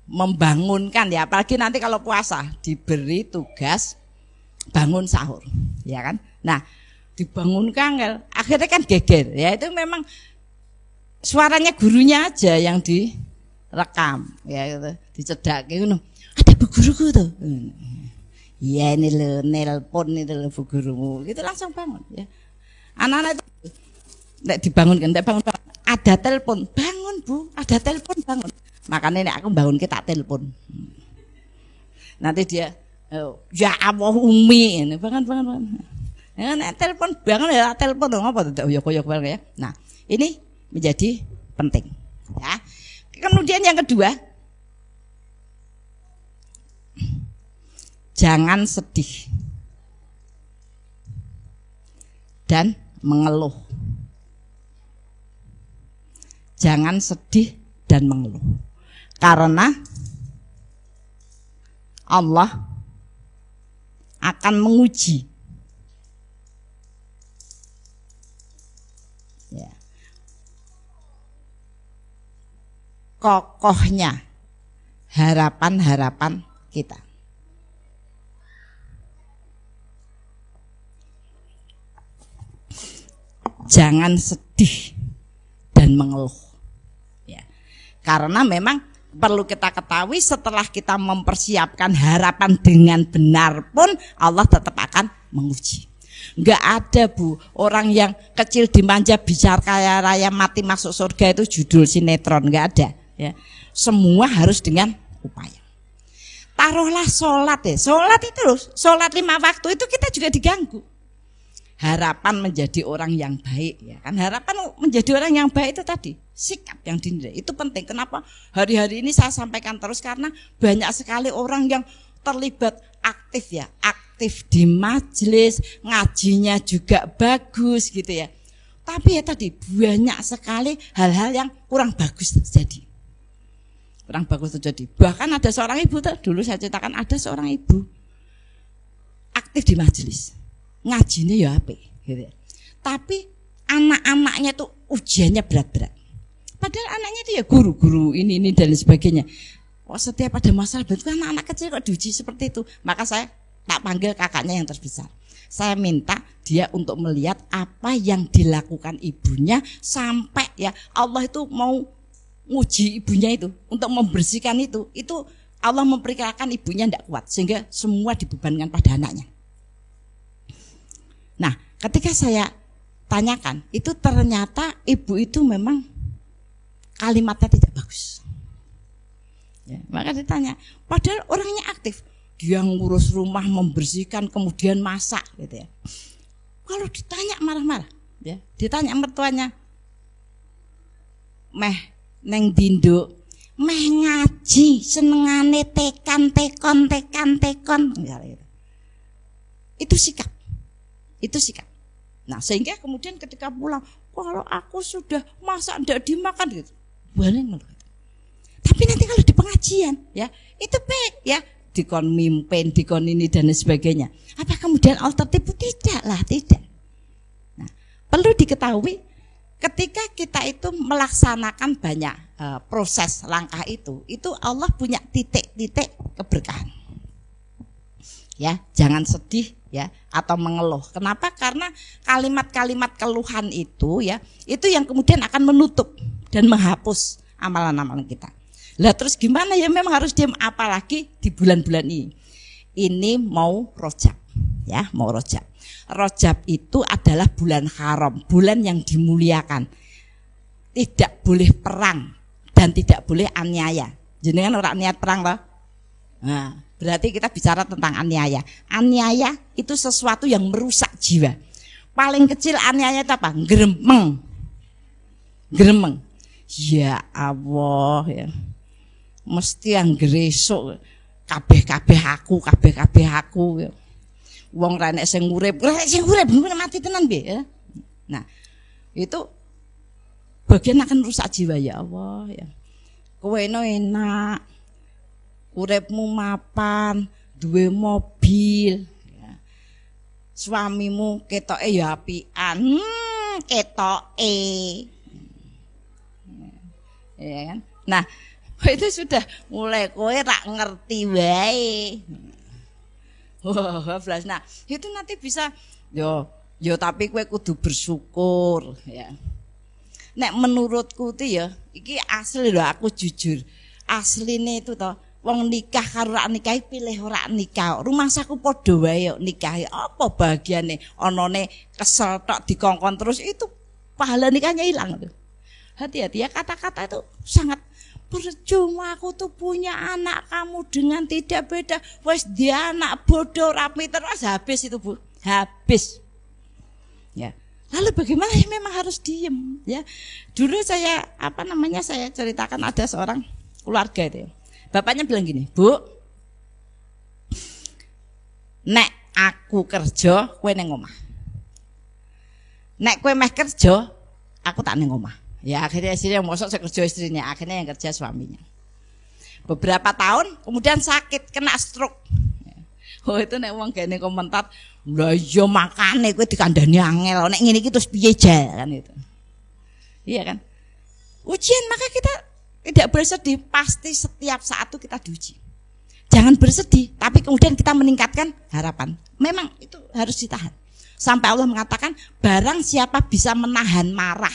Membangunkan ya, apalagi nanti kalau puasa diberi tugas bangun sahur, ya kan? Nah, dibangunkan akhirnya kan geger, ya itu memang suaranya gurunya aja yang direkam, ya gitu, dicedak gitu. Ada bu guruku tuh, iya ini lo nelpon itu lo bu gurumu, gitu langsung bangun, ya. Anak-anak itu nggak dibangunkan, nggak bangun, ada telepon, bangun bu, ada telepon bangun. Makanya ini aku bangun kita telepon, nanti dia ya Allah umi ini bangun. Ya, telepon bangun ya telepon dong apa tidak koyok ya. Nah ini menjadi penting, ya. Kemudian yang kedua, jangan sedih dan mengeluh. Jangan sedih dan mengeluh, karena Allah akan menguji. Kokohnya harapan-harapan kita. Jangan sedih dan mengeluh, ya. Karena memang perlu kita ketahui, setelah kita mempersiapkan harapan dengan benar pun Allah tetap akan menguji. Enggak ada Bu, orang yang kecil dimanja bicara kaya raya mati masuk surga itu judul sinetron, enggak ada ya. Semua harus dengan upaya. Taruhlah sholat ya, sholat itu loh, sholat 5 waktu itu kita juga diganggu. Harapan menjadi orang yang baik ya kan, harapan menjadi orang yang baik itu tadi sikap yang dinilai itu penting. Kenapa hari-hari ini saya sampaikan terus, karena banyak sekali orang yang terlibat aktif ya, aktif di majelis, ngajinya juga bagus gitu ya, tapi ya tadi banyak sekali hal-hal yang kurang bagus terjadi. Kurang bagus terjadi. Bahkan ada seorang ibu, dulu saya ceritakan, ada seorang ibu aktif di majelis, ngajinya ya apik gitu ya. Tapi anak-anaknya tuh ujiannya berat-berat. Padahal anaknya itu ya guru-guru ini dan sebagainya. Kok setiap ada masalah berat, anak-anak kecil kok diuji seperti itu. Maka saya tak panggil kakaknya yang terbesar. Saya minta dia untuk melihat apa yang dilakukan ibunya sampai ya Allah itu mau nguji ibunya itu untuk membersihkan itu Allah memperkirakan ibunya tidak kuat sehingga semua dibebankan pada anaknya. Nah, ketika saya tanyakan, itu ternyata ibu itu memang kalimatnya tidak bagus. Ya, maka ditanya, padahal orangnya aktif, dia ngurus rumah, membersihkan, kemudian masak, gitu ya. Kalau ditanya marah-marah, ya, ditanya mertuanya, meh neng dindo, meh ngaji, senengane tekan, itu sikap. Itu sikap. Nah, sehingga kemudian ketika pulang, kalau aku sudah masak tidak dimakan gitu. Boleh ngeluh. Tapi nanti kalau di pengajian ya, itu baik ya, dikon mimpin, dikon ini dan sebagainya. Apa kemudian Allah tertipu? Tidaklah, tidak. Nah, perlu diketahui ketika kita itu melaksanakan banyak proses langkah itu Allah punya titik-titik keberkahan. Ya, jangan sedih ya atau mengeluh. Kenapa? Karena kalimat-kalimat keluhan itu ya, itu yang kemudian akan menutup dan menghapus amalan-amalan kita. Lah terus gimana ya, memang harus diam, apalagi di bulan-bulan ini. Ini mau Rajab ya, mau Rajab. Rajab itu adalah bulan haram, bulan yang dimuliakan. Tidak boleh perang dan tidak boleh aniaya. Jenengan orang niat perang loh. Nah, berarti kita bicara tentang aniaya. Aniaya itu sesuatu yang merusak jiwa. Paling kecil aniaya itu apa? Gremeng. Ya Allah ya. Mesti yang gresuk kabeh aku ya. Wong ra nek sing urip mati tenan piye ya. Nah, itu bagian akan merusak jiwa ya Allah ya. Kowe enak uripmu mapan, duwe mobil, ya. Suamimu ketoke ya apian, ketoke, ya kan? Nah, itu sudah mulai kowe rak ngerti wae. Wah, blas. Nah, itu nanti bisa yo tapi kowe kudu bersyukur, ya. Nek menurutku tuh ya, iki asli lho, aku jujur, asline itu toh. Wong nikah karo rak nikah pilih ora nikah. Rumahsaku padha wae nikah. Apa bagiane onone kesel tok dikongkon terus, itu pahala nikahnya hilang tuh. Hati-hati ya, kata-kata itu sangat percuma. Aku tuh punya anak, kamu dengan tidak beda. Wes dia anak bodoh rapi terus habis itu Bu. Habis. Ya. Lalu bagaimana? Ya memang harus diem ya. Dulu saya saya ceritakan ada seorang keluarga itu ya. Bapaknya bilang gini, Bu, nek aku kerja, kowe neng omah. Nek kowe meh kerja, aku tak neng omah. Ya akhirnya istrinya mosok saya kerja istrinya, akhirnya yang kerja suaminya. Beberapa tahun, kemudian sakit, kena stroke. Oh itu nek wong gene komentar, lha iya makane kowe dikandani angel, nek ngene iki terus piye kan itu. Iya kan? Ujian, maka kita tidak bersedih, pasti setiap saat itu kita diuji. Jangan bersedih, tapi kemudian kita meningkatkan harapan. Memang itu harus ditahan. Sampai Allah mengatakan, barang siapa bisa menahan marah,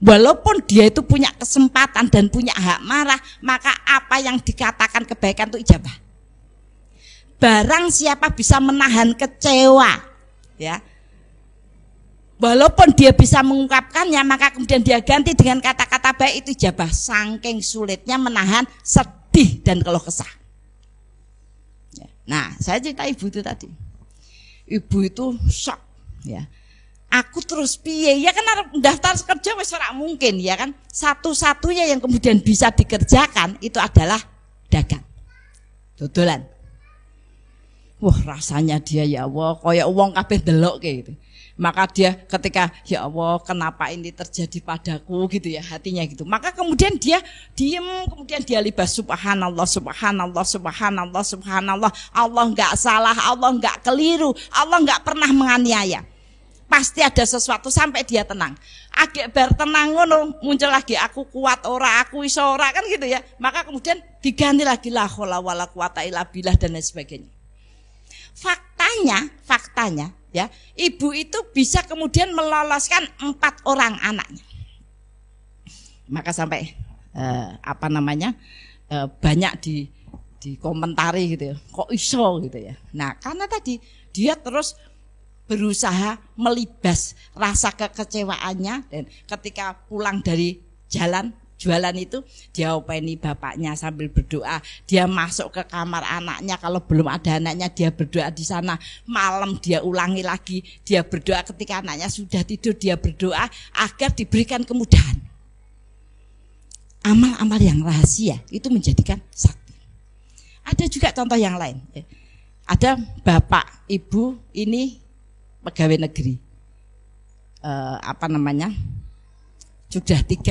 Walaupun dia itu punya kesempatan dan punya hak marah, maka apa yang dikatakan kebaikan itu ijabah. Barang siapa bisa menahan kecewa, ya, walaupun dia bisa mengungkapkannya, maka kemudian dia ganti dengan kata-kata baik, itu ijabah. Saking sulitnya menahan sedih dan keluh kesah. Nah, saya cerita ibu itu tadi. Ibu itu shock, ya. Aku terus piye ya kan, daftar kerja wis ora mungkin ya kan. Satu-satunya yang kemudian bisa dikerjakan itu adalah dagang, dodolan. Wah, rasanya dia ya Allah kayak wong kabeh delok kayak gitu. Maka dia ketika ya Allah kenapa ini terjadi padaku gitu ya, hatinya gitu. Maka kemudian dia diem, kemudian dia libas subhanallah, subhanallah, subhanallah, subhanallah. Allah enggak salah, Allah enggak keliru, Allah enggak pernah menganiaya. Pasti ada sesuatu sampai dia tenang. Agak bertenang ngono muncul lagi aku kuat ora, aku iso ora kan gitu ya. Maka kemudian diganti lagi la haula wala quwata illa billah dan lain sebagainya. Faktanya ya, ibu itu bisa kemudian meloloskan 4 orang anaknya. Maka sampai banyak di komentari gitu ya. Kok iso gitu ya. Nah, karena tadi dia terus berusaha melibas rasa kekecewaannya, dan ketika pulang dari jualan itu dia openi bapaknya sambil berdoa, dia masuk ke kamar anaknya, kalau belum ada anaknya dia berdoa di sana, malam dia ulangi lagi, dia berdoa ketika anaknya sudah tidur, dia berdoa agar diberikan kemudahan. Amal-amal yang rahasia itu menjadikan sakti. Ada juga contoh yang lain. Ada bapak ibu ini pegawai negeri, sudah 3D.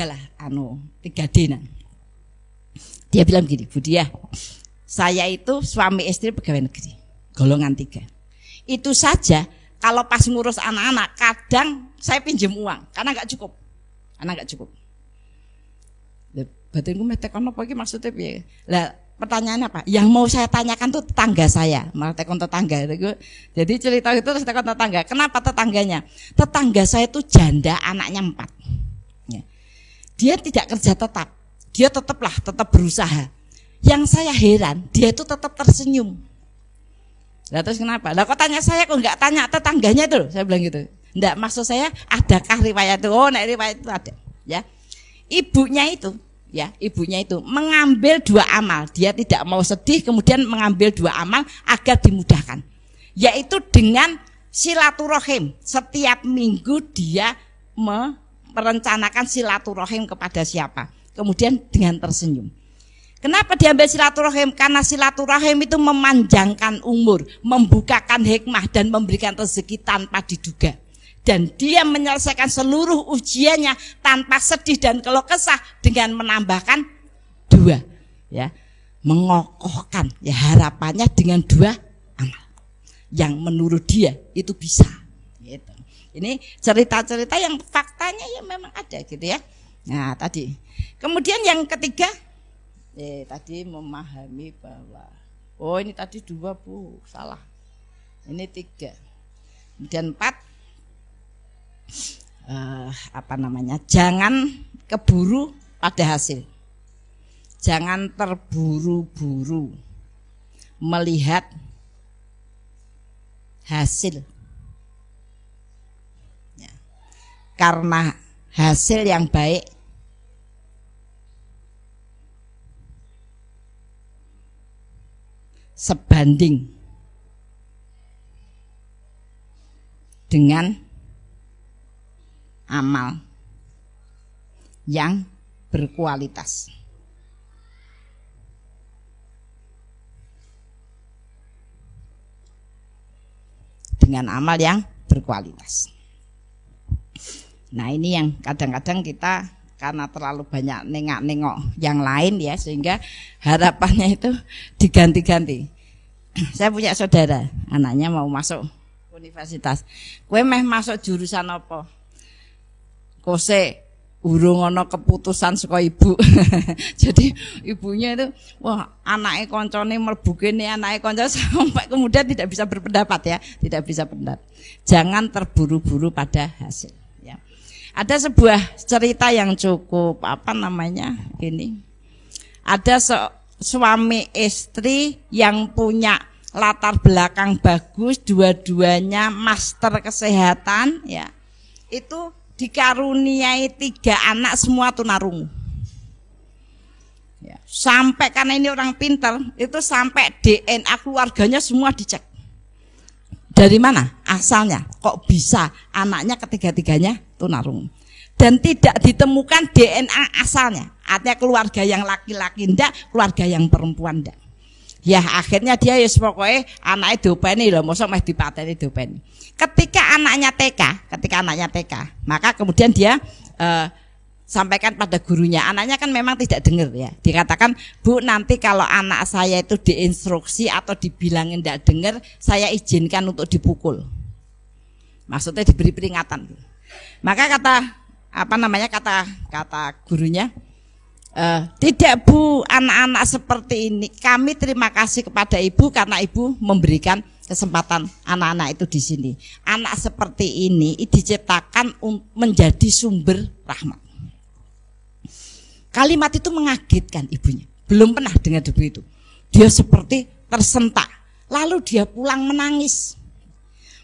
Dia bilang gini, Bu Diah, saya itu suami istri pegawai negeri, golongan 3. Itu saja kalau pas ngurus anak-anak, kadang saya pinjam uang karena nggak cukup. Batinku metekon apa iki maksudnya piye? Lah pertanyaannya apa? Yang mau saya tanyakan tuh tetangga saya, malah tekon tetangga. Jadi cerita itu terus tekon tetangga. Kenapa tetangganya? Tetangga saya itu janda, anaknya 4. Ya. Dia tidak kerja tetap, dia tetap berusaha. Yang saya heran, dia itu tetap tersenyum. Lah terus kenapa? Lah kok tanya saya kok nggak tanya tetangganya itu? Saya bilang gitu. Enggak, maksud saya adakah riwayat itu? Oh, nek riwayat itu ada. Ya, ibunya itu mengambil 2 amal. Dia tidak mau sedih, kemudian mengambil 2 amal agar dimudahkan, yaitu dengan silaturahim. Setiap minggu dia merencanakan silaturahim kepada siapa, kemudian dengan tersenyum. Kenapa diambil silaturahim? Karena silaturahim itu memanjangkan umur, membukakan hikmah, dan memberikan rezeki tanpa diduga. Dan dia menyelesaikan seluruh ujiannya tanpa sedih dan keluh kesah dengan menambahkan 2, ya, mengokohkan ya harapannya dengan 2 amal yang menurut dia itu bisa. Gitu. Ini cerita-cerita yang faktanya ya memang ada gitu ya. Nah tadi, kemudian yang ketiga, tadi memahami bahwa ini tadi 2 Bu, salah. Ini 3, kemudian 4. Jangan keburu pada hasil. Jangan terburu-buru melihat hasil. Ya. Karena hasil yang baik sebanding dengan amal yang berkualitas. Dengan amal yang berkualitas. Nah ini yang kadang-kadang kita karena terlalu banyak nengok-nengok yang lain ya, sehingga harapannya itu diganti-ganti. Saya punya saudara, anaknya mau masuk universitas. Kowe meh masuk jurusan apa? Kose urung ana keputusan saka ibu. Jadi ibunya itu anake koncone mlebu kene, anake kanca, sampai kemudian tidak bisa berpendapat ya, tidak bisa pendapat. Jangan terburu-buru pada hasil ya. Ada sebuah cerita yang cukup ini. Ada suami istri yang punya latar belakang bagus, dua-duanya master kesehatan, ya. Itu dikaruniai 3 anak semua tunarungu. Ya, sampai karena ini orang pintar, itu sampai DNA keluarganya semua dicek. Dari mana asalnya? Kok bisa anaknya ketiga-tiganya tunarungu? Dan tidak ditemukan DNA asalnya. Artinya keluarga yang laki-laki ndak, keluarga yang perempuan ndak. Ya akhirnya dia pokoknya anaknya diopeni loh, mosok meh dipateni diopeni. Ketika anaknya TK, maka kemudian dia sampaikan pada gurunya. Anaknya kan memang tidak dengar ya. Dikatakan, "Bu, nanti kalau anak saya itu diinstruksi atau dibilangin tidak dengar, saya izinkan untuk dipukul." Maksudnya diberi peringatan. Maka kata gurunya, "Tidak, Bu, anak-anak seperti ini kami terima kasih kepada Ibu karena Ibu memberikan kesempatan anak-anak itu di sini. Anak seperti ini diciptakan menjadi sumber rahmat." Kalimat itu mengagetkan ibunya. Belum pernah dengar begitu. Dia seperti tersentak. Lalu dia pulang menangis,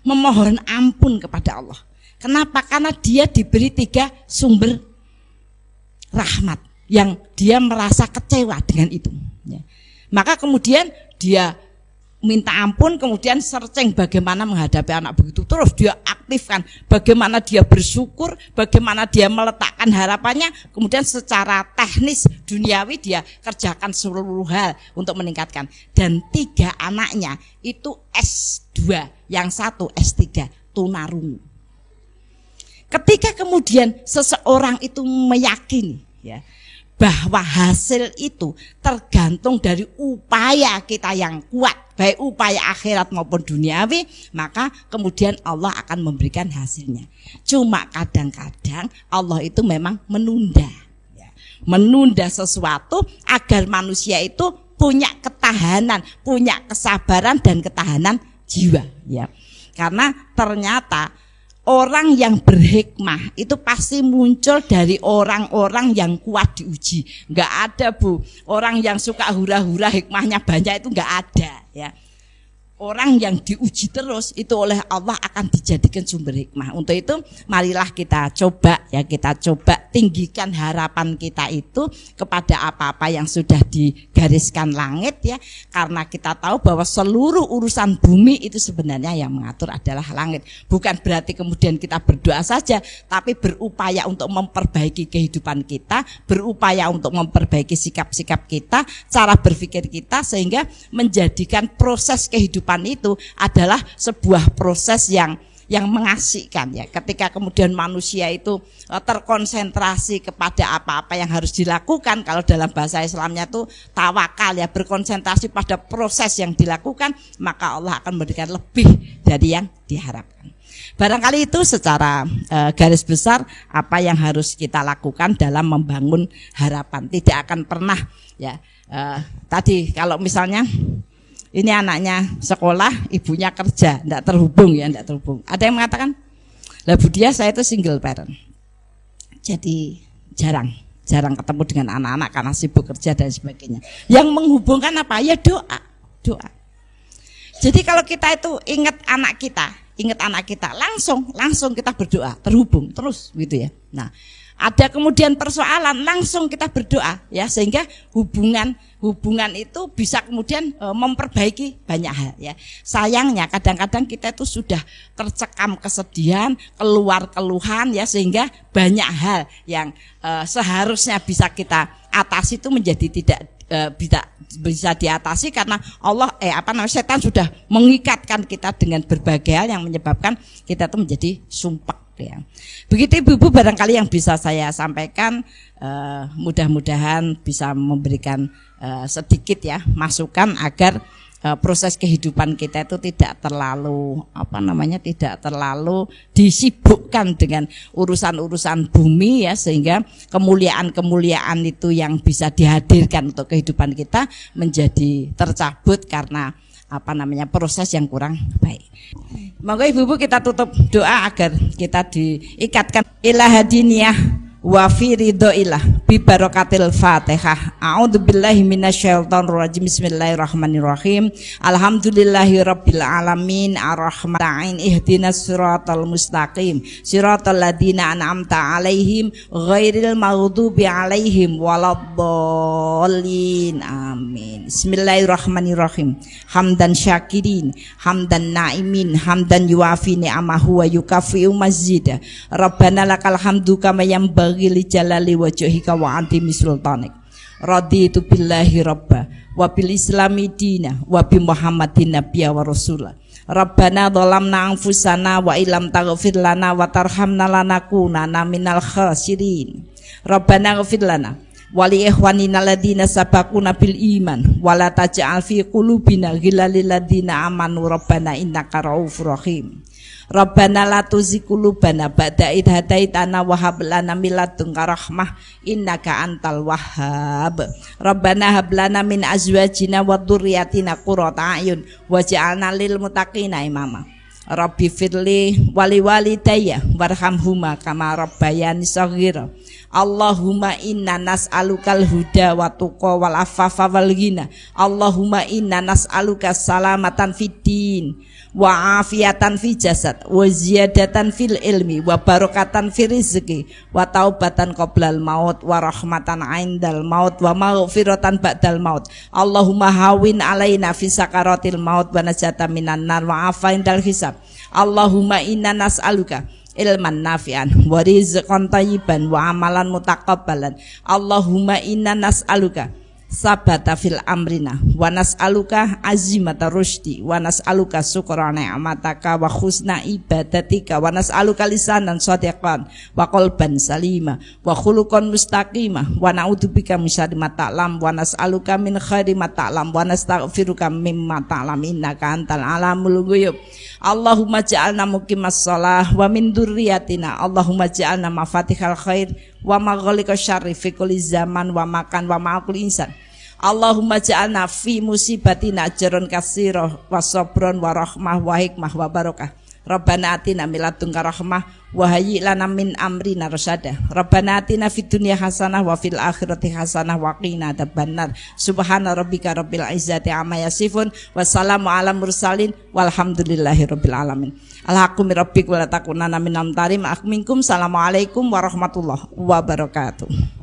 memohon ampun kepada Allah. Kenapa? Karena dia diberi 3 sumber rahmat yang dia merasa kecewa dengan itu. Ya. Maka kemudian dia minta ampun, kemudian searching bagaimana menghadapi anak begitu. Terus dia aktifkan bagaimana dia bersyukur, bagaimana dia meletakkan harapannya, kemudian secara teknis duniawi dia kerjakan seluruh hal untuk meningkatkan. Dan 3 anaknya itu S2, yang 1 S3 tunarungu. Ketika kemudian seseorang itu meyakini ya, bahwa hasil itu tergantung dari upaya kita yang kuat, baik upaya akhirat maupun duniawi, maka kemudian Allah akan memberikan hasilnya. Cuma kadang-kadang Allah itu memang menunda, ya. Menunda sesuatu agar manusia itu punya ketahanan, punya kesabaran dan ketahanan jiwa, ya. Karena ternyata orang yang berhikmah itu pasti muncul dari orang-orang yang kuat diuji. Enggak ada, Bu, orang yang suka hura-hura hikmahnya banyak, itu enggak ada ya. Orang yang diuji terus itu oleh Allah akan dijadikan sumber hikmah. Untuk itu marilah kita coba tinggikan harapan kita itu kepada apa-apa yang sudah digariskan langit ya. Karena kita tahu bahwa seluruh urusan bumi itu sebenarnya yang mengatur adalah langit. Bukan berarti kemudian kita berdoa saja, tapi berupaya untuk memperbaiki kehidupan kita, berupaya untuk memperbaiki sikap-sikap kita, cara berpikir kita, sehingga menjadikan proses kehidupan itu adalah sebuah proses yang mengasihkan ya. Ketika kemudian manusia itu terkonsentrasi kepada apa-apa yang harus dilakukan, kalau dalam bahasa Islamnya itu tawakal ya, berkonsentrasi pada proses yang dilakukan, maka Allah akan memberikan lebih dari yang diharapkan. Barangkali itu secara garis besar apa yang harus kita lakukan dalam membangun harapan. Tidak akan pernah ya. Tadi kalau misalnya ini anaknya sekolah, ibunya kerja, enggak terhubung. Ada yang mengatakan, "Lah Bu Dia, saya itu single parent. Jadi jarang ketemu dengan anak-anak karena sibuk kerja dan sebagainya." Yang menghubungkan apa? Ya doa. Jadi kalau kita itu ingat anak kita, langsung kita berdoa, terhubung terus gitu ya. Nah, ada kemudian persoalan, langsung kita berdoa ya, sehingga hubungan itu bisa kemudian memperbaiki banyak hal ya. Sayangnya kadang-kadang kita itu sudah tercekam kesedihan, keluar keluhan ya, sehingga banyak hal yang seharusnya bisa kita atasi itu menjadi tidak bisa diatasi karena setan sudah mengikatkan kita dengan berbagai hal yang menyebabkan kita itu menjadi sumpek ya. Begitu Ibu-ibu barangkali yang bisa saya sampaikan, mudah-mudahan bisa memberikan sedikit ya masukan agar proses kehidupan kita itu tidak terlalu disibukkan dengan urusan-urusan bumi ya, sehingga kemuliaan-kemuliaan itu yang bisa dihadirkan untuk kehidupan kita menjadi tercabut karena proses yang kurang baik. Monggo Ibu-ibu kita tutup doa agar kita diikatkan ilahadiniyah wa fi ridhoillah bi barakatil Fatihah. A'udzubillahi minasyaitonir rajim. Bismillahirrahmanirrahim. Alhamdulillahirabbil alamin arrahmanirrahim ihdinas siratal mustaqim siratal ladzina an'amta 'alaihim ghairil maghdubi 'alaihim waladdallin. Amin. Bismillahirrahmanirrahim. Hamdan syakirin, hamdan naimin, hamdan yuafi ni'amahu wa yukafi'u mazida. Rabbana lakal hamdu kama yanbaghi li jalali wajhika wa antimi sultanik. Raditu billahi rabba wa bil islami dina wa bi muhammadin nabiyya wa rasula. Rabbana dhalamna anfusana wa illam taghfir lana wa tarhamna lanakunanna minal khasirin. Rabbana ighfir lana wa li ikhwanina alladziina sabaquna bil iman wa la taj'al fi qulubina ghillan lil ladziina amanu rabbana innaka ra'ufur rahim. Rabbana la tuzigh qulubana ba'da idh hadaitana wa hab lana min ladunka rahmah innaka antal wahhab. Rabbana hab lana min azwajina wa dzurriyyatina qurrata a'yun waj'alna lil muttaqina imama. Rabbi firli wali walidayya warhamhuma kama rabbayani shaghira. Allahumma inna nas'alukal huda wa tuqa wal afafa wal ghina. Allahumma inna nas'aluka salamatan fid din wa afiatan fi jasad wa ziyadatan fil ilmi wa barakatan fi rizqi wa taubatan qoblal maut wa rahmatan indal maut wa maghfiratan ba'dal maut. Allahumma hawin alaina fi sakaratil maut wa najatan minan nar wa afa indal hisab. Allahumma inna nas'aluka ilman nafi'an wa rizqan thayyiban wa amalan mutaqabbalan. Allahumma inna nas'aluka sabata fil amrina wa nas'aluka azimata rusdi wa nas'aluka syukra ni'mataka wa husna ibadatika wa nas'aluka lisanan shadiqan wa qalban salima wa khuluqan mustaqima wa na'udzubika min syarri ma ta'lam wa nas'aluka min khairi ma ta'lam wa nastaghfiruka mimma ta'lam innaka antal alamul ghuyub. Allahumma ja'alna muqimas shalah wa min dzurriyyatina. Allahumma ja'alna mafatihal khair wa maghliqa syarri fi kulli zaman wa makan wa ma'akul insan. Allahumma ja'alna fi musibatina ajrun katsira wa sabron wa rahmah wa hikmah wa barakah. Rabbana atina min ladunka rahmah wa hayyi lana min amrina rasyada. Rabbana atina fid dunya hasanah wa fil akhirati hasanah wa qina adzabannar. Subhana rabbika rabbil izzati amma yasifun wa salamun alal mursalin walhamdulillahi rabbil alamin. Alhaqqu mir rabbika wa la takunanna minal mumtarin. Assalamualaikum warahmatullahi wabarakatuh.